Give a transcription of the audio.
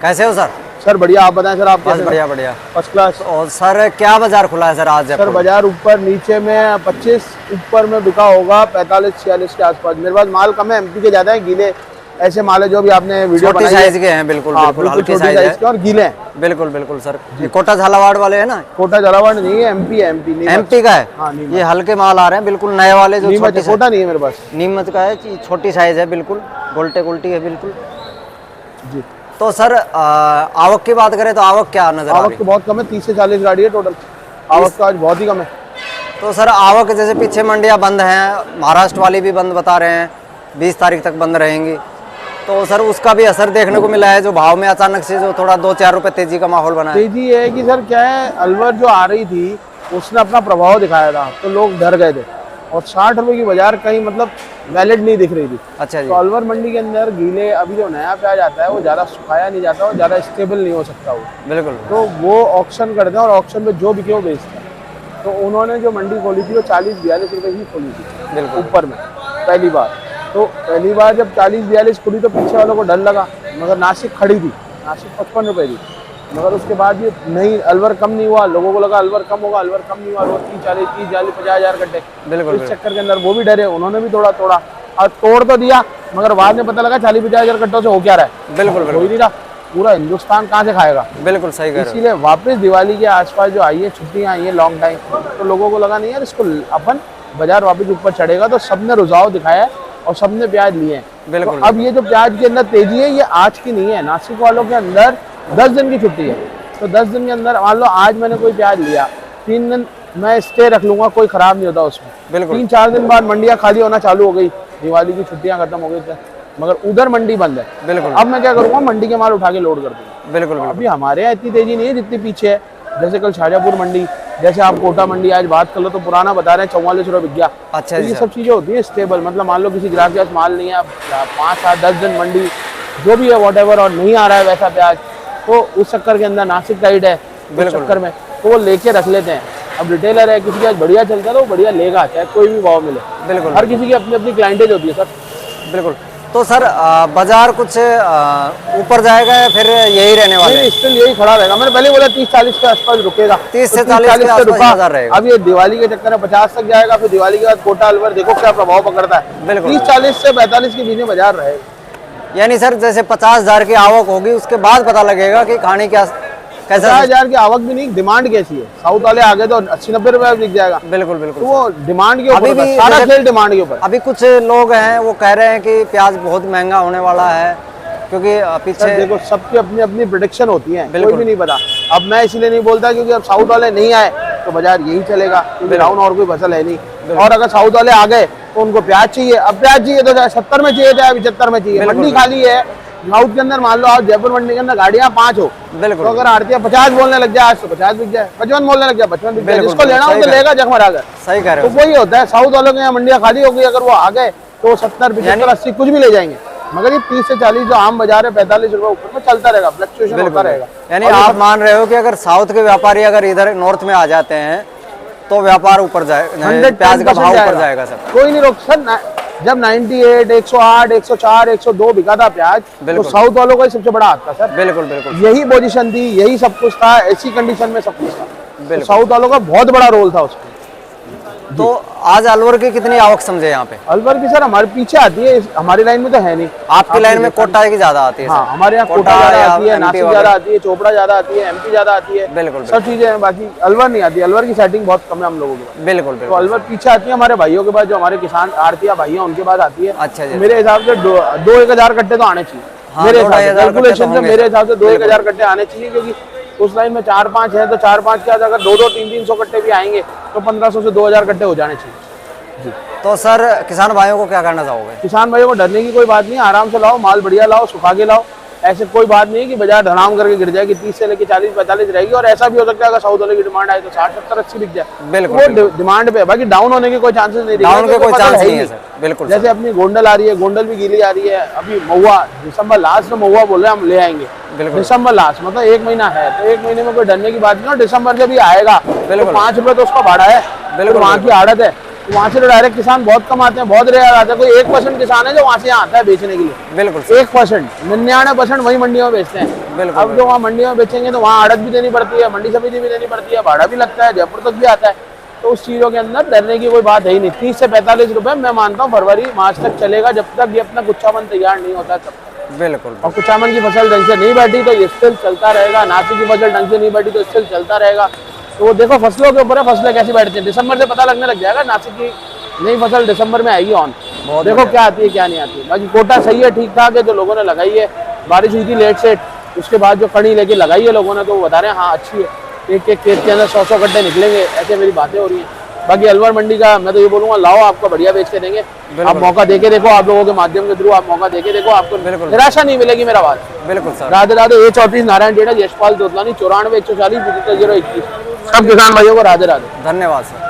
कैसे हो sir? Sir बढ़िया, आप बताएं सर। आप बस कैसे? बढ़िया बढ़िया। First class. और सर क्या बाजार खुला है सर आज सर जयपुर? बाजार ऊपर नीचे में 25, ऊपर में बिका होगा 45-46 के आसपास। मेरे पास माल कम है, एमपी के ज्यादा है, गीले ऐसे माल है जो भी आपने वीडियो छोटी बनाई साइज के हैं, बिल्कुल हाँ, बिल्कुल हल्के छोटी साइज साइज है, के और गीले हैं। बिल्कुल बिल्कुल सर। ये कोटा झालावाड़ वाले है ना? कोटा झालावाड़ नहीं है, एमपी है, एमपी एमपी का है। हाँ, नीमच। ये हल्के माल आ रहे हैं बिल्कुल नए वाले, जो नीमच छोटी कोटा नहीं है मेरे पास। नीमच का है, छोटी साइज है बिल्कुल, गोल्टे गोल्टी है बिल्कुल जी। तो सर आवक की बात करें तो आवक क्या नजर आ रही आवक तो बहुत कम है, 30 से 40 गाड़ी है टोटल। आवक तो आज बहुत ही कम है। तो सर आवक जैसे पीछे मंडियां बंद हैं, महाराष्ट्र वाली भी बंद बता रहे हैं, 20 तारीख तक बंद रहेंगी, तो सर उसका भी असर देखने को मिला है, जो भाव में अचानक से जो थोड़ा 2-4 रुपए तेजी का माहौल बना है। तेजी है कि सर क्या है, अलवर जो आ रही थी उसने अपना प्रभाव दिखाया था, तो लोग डर गए थे और 60 रुपए की बाजार कहीं मतलब वैलिड नहीं दिख रही थी। अच्छा जी। तो अलवर मंडी के अंदर गीले अभी जो नया प्याज आता है वो ज़्यादा सुखाया नहीं जाता और ज़्यादा स्टेबल नहीं हो सकता वो, बिल्कुल। तो वो ऑक्शन करते हैं और ऑक्शन में जो बिके वो बेचते हैं। तो उन्होंने जो मंडी खोली थी वो 40-42 रुपए की खोली थी बिल्कुल ऊपर में पहली बार। तो पहली बार जब 40-42 खुली तो पीछे वालों को डर लगा, मगर नासिक खड़ी थी, नासिक 55 रुपए थी, मगर उसके बाद ये नहीं, अलवर कम नहीं हुआ, लोगों को लगा अलवर कम होगा, अलवर कम नहीं हुआ, रोज 30-40 50 हज़ार कट्टे। बिल्कुल। इस चक्कर के अंदर वो भी डरे, उन्होंने भी तोड़ा और तोड़ तो दिया, मगर बाद में पता लगा 40-50 हज़ार कट्टों से हो क्या रहा है। बिल्कुल हो ही नहीं रहा, पूरा हिंदुस्तान कहाँ से खाएगा। बिल्कुल सही कह रहे हो। इसीलिए वापस दिवाली के आसपास जो आई है, छुट्टियाँ आई है लॉन्ग टाइम, तो लोगों को लगा नहीं यार इसको अपन बाजार वापस ऊपर चढ़ेगा, तो सबने रुझाव दिखाया है और सबने प्याज लिए हैं। बिल्कुल। तो अब ये जो प्याज के अंदर तेजी है ये आज की नहीं है, नासिक वालों के अंदर 10 दिन की छुट्टी है, तो 10 दिन के अंदर मान लो आज मैंने कोई प्याज लिया, 3 दिन मैं स्टे रख लूंगा, कोई खराब नहीं होता उसमें। बिल्कुल। 3-4 दिन बाद मंडियां खाली होना चालू हो गई, दिवाली की छुट्टियां खत्म हो गई थी, मगर उधर मंडी बंद है। बिल्कुल। अब मैं क्या करूंगा, मंडी के माल उठा के लोड कर दूंगा। बिल्कुल। अभी हमारे यहाँ इतनी तेजी नहीं है जितनी पीछे है, जैसे कल शाहजहाँपुर मंडी, जैसे आप कोटा मंडी आज बात कर लो तो पुराना बता रहे हैं 44 रुपये बिक गया। अच्छा तो ये सब चीजें होती है स्टेबल, मतलब मान लो किसी ग्राहक के पास माल नहीं है, 5-7-10 दिन मंडी जो भी है वॉटेवर और नहीं आ रहा है वैसा प्याज, तो उस चक्कर के अंदर नासिक टाइट है, उस चक्कर में तो वो लेके रख लेते हैं। अब रिटेलर है, किसी का बढ़िया चलता है तो वो बढ़िया लेगा, चाहे कोई भी भाव मिले। बिल्कुल। हर किसी की अपनी अपनी क्लाइंटेज होती है सर। बिल्कुल। तो सर बाजार कुछ ऊपर जाएगा या फिर यही रहने वाला है? स्टिल यही खड़ा रहेगा, मैंने पहले बोला 30-40 के आसपास रुकेगा, 30 से 40 के आसपास बाजार रहेगा। अब ये दिवाली के चक्कर में 50 तक जाएगा, फिर दिवाली के बाद कोटा अलवर देखो क्या प्रभाव पकड़ता है। बिल्कुल। 30-40 से 45 के बीच में बाजार रहेगा। यानी सर जैसे 50,000 की आवक होगी उसके बाद पता लगेगा कि खाने क्या कैसा। 50,000 की आवक भी नहीं, डिमांड कैसी है। साउथ वाले आगे तो 80-90 रुपए बिक जाएगा। बिल्कुल बिल्कुल। तो वो डिमांड के ऊपर अभी भी सारा खेल डिमांड के ऊपर। अभी कुछ लोग हैं वो कह रहे हैं कि प्याज बहुत महंगा होने वाला है, क्योंकि पीछे देखो सबकी अपनी अपनी प्रेडिक्शन होती है, कोई बिल्कुल। भी नहीं पता। अब मैं इसलिए नहीं बोलता क्योंकि अब साउथ वाले नहीं आए तो बाजार यही चलेगा, क्योंकि डाउन और कोई फसल है नहीं। और अगर साउथ वाले आ गए तो उनको प्याज चाहिए, अब प्याज चाहिए तो 70 में चाहिए, 75 में चाहिए। मंडी खाली है साउथ के अंदर, मान लो आप जयपुर मंडी के अंदर गाड़ियां 5 हो, बिल्कुल। तो अगर आरती 50 बोलने लग जाए आज तो 50 बिक जाए, 55 बोलने लग जाए 55 बिक जाए, जिसको लेना हो तो लेगा जखमरा कर। सही कह रहे हो। तो वही होता है, साउथ वालों के यहाँ मंडियां खाली हो गई, अगर वो आ गए तो 70, 75, 80 कुछ भी ले जाएंगे, मगर ये 30 से 40 जो आम बाजार है 45 रुपए ऊपर में चलता रहेगा, फ्लक्चुएशन होता रहेगा। यानी आप मान रहे हो कि अगर साउथ के व्यापारी अगर इधर नॉर्थ में आ जाते हैं तो व्यापार ऊपर जाएगा, प्याज का भाव ऊपर जाएगा सर, कोई नहीं रोक सर। जब 98, 108, 104, 102 बिका था प्याज, तो साउथ वालों का ही सबसे बड़ा हाथ था सर। बिल्कुल बिल्कुल। यही पोजीशन थी, यही सब कुछ था, ऐसी कंडीशन में सब कुछ था, तो साउथ वालों का बहुत बड़ा रोल था उसमें। तो आज अलवर की कितनी आवक समझे यहाँ पे? अलवर की सर हमारे पीछे आती है, हमारी लाइन में तो है नहीं। आपकी लाइन में कोटा की ज्यादा आती है? हाँ, हमारे यहाँ कोटा ज्यादा आती है, नासिक ज्यादा आती है, चोपड़ा ज्यादा आती है, एमपी ज्यादा आती है। बिल्कुल। सब चीजें हैं, बाकी अलवर नहीं आती। अलवर की सेटिंग बहुत कम है हम लोगों के। बिल्कुल। तो अलवर पीछे आती है हमारे भाइयों के पास, जो हमारे किसान आड़तिया भाई हैं उनके पास आती है। अच्छा जी। मेरे हिसाब से 2-1 हजार कट्टे तो आने चाहिए, मेरे हिसाब से कैलकुलेशन से मेरे हिसाब से 2-1 हजार कट्टे आने चाहिए, क्योंकि उस लाइन में 4-5 है तो 4-5 के अगर 200-300 कट्टे भी आएंगे तो 1500 से 2000 कट्टे हो जाने चाहिए। तो सर किसान भाइयों को क्या करना चाहोगे? किसान भाइयों को डरने की कोई बात नहीं, आराम से लाओ माल, बढ़िया लाओ, सुखा के लाओ। ऐसे कोई बात नहीं कि बाजार धड़ाम करके गिर जाएगी, 30 से लेकर 40-45 रहेगी। और ऐसा भी हो सकता है अगर साउथ वाले की डिमांड आए तो 60-70-80 बिक जाए। बिल्कुल। वो डिमांड पे, बाकी डाउन होने के कोई चांसेस नहीं, डाउन के कोई चांस नहीं है सर। बिल्कुल। जैसे अपनी गोंडल आ रही है, गोंडल भी गीली आ रही है। अभी महुआ दिसंबर लास्ट में महुआ बोल रहे हैं हम ले आएंगे, दिसंबर लास्ट, मतलब 1 महीना है, तो 1 महीने में कोई डरने की बात नहीं। और दिसंबर से भी आएगा तो 5 रुपए तो उसका भाड़ा है, बिल्कुल वहाँ की आड़त है, वहाँ से तो डायरेक्ट किसान बहुत कम आते हैं, बहुत रेयर आते हैं। कोई 1% किसान है जो वहाँ से यहाँ आता है बेचने के लिए, बिल्कुल सर, 1%। 99% वही मंडियों में बेचते हैं। बिल्कुल अब जो वहाँ मंडियों में बेचेंगे तो वहाँ आड़त भी देनी पड़ती है, मंडी समिति भी देनी पड़ती है, भाड़ा भी लगता है, जयपुर तक भी आता है। तो उस चीज़ों के अंदर डरने की कोई बात है ही नहीं। 30 से 45 रुपए मैं मानता हूँ फरवरी मार्च तक चलेगा, जब तक ये अपना कुच्चामन तैयार नहीं होता तब तक। बिल्कुल और कुचामन की फसल ढंग से नहीं बैठी तो ये स्टिल चलता रहेगा, नासिक की फसल ढंग से नहीं बैठी तो स्टिल चलता रहेगा। तो वो देखो फसलों के ऊपर है, फसलें कैसी बैठती हैं। दिसंबर से पता लगने लग जाएगा नासिक की नई फसल दिसंबर में आएगी ऑन। देखो क्या आती है क्या नहीं आती। बाकी कोटा सही है, ठीक ठाक है, जो लोगों ने लगाई है। बारिश हुई थी लेट से, उसके बाद जो कड़ी लेके लगाई है लोगों ने तो वो बता रहे हैं हाँ अच्छी है। एक एक खेत के अंदर 100 गड्ढे निकलेंगे, ऐसे मेरी बातें हो रही हैं। बाकी अलवर मंडी का मैं तो ये बोलूंगा लाओ, आपको बढ़िया बेच के देंगे। आप मौका देके देखो, आप लोगों के माध्यम के थ्रू आप मौका देके देखो, आपको निराशा नहीं मिलेगी। मेरा बात बिल्कुल सर। राधे राधे। A34 नारायण डेढ़ा, यशपाल दोतलानी 94 140 75 021। सब किसान भाइयों को राधे राधे, धन्यवाद सर।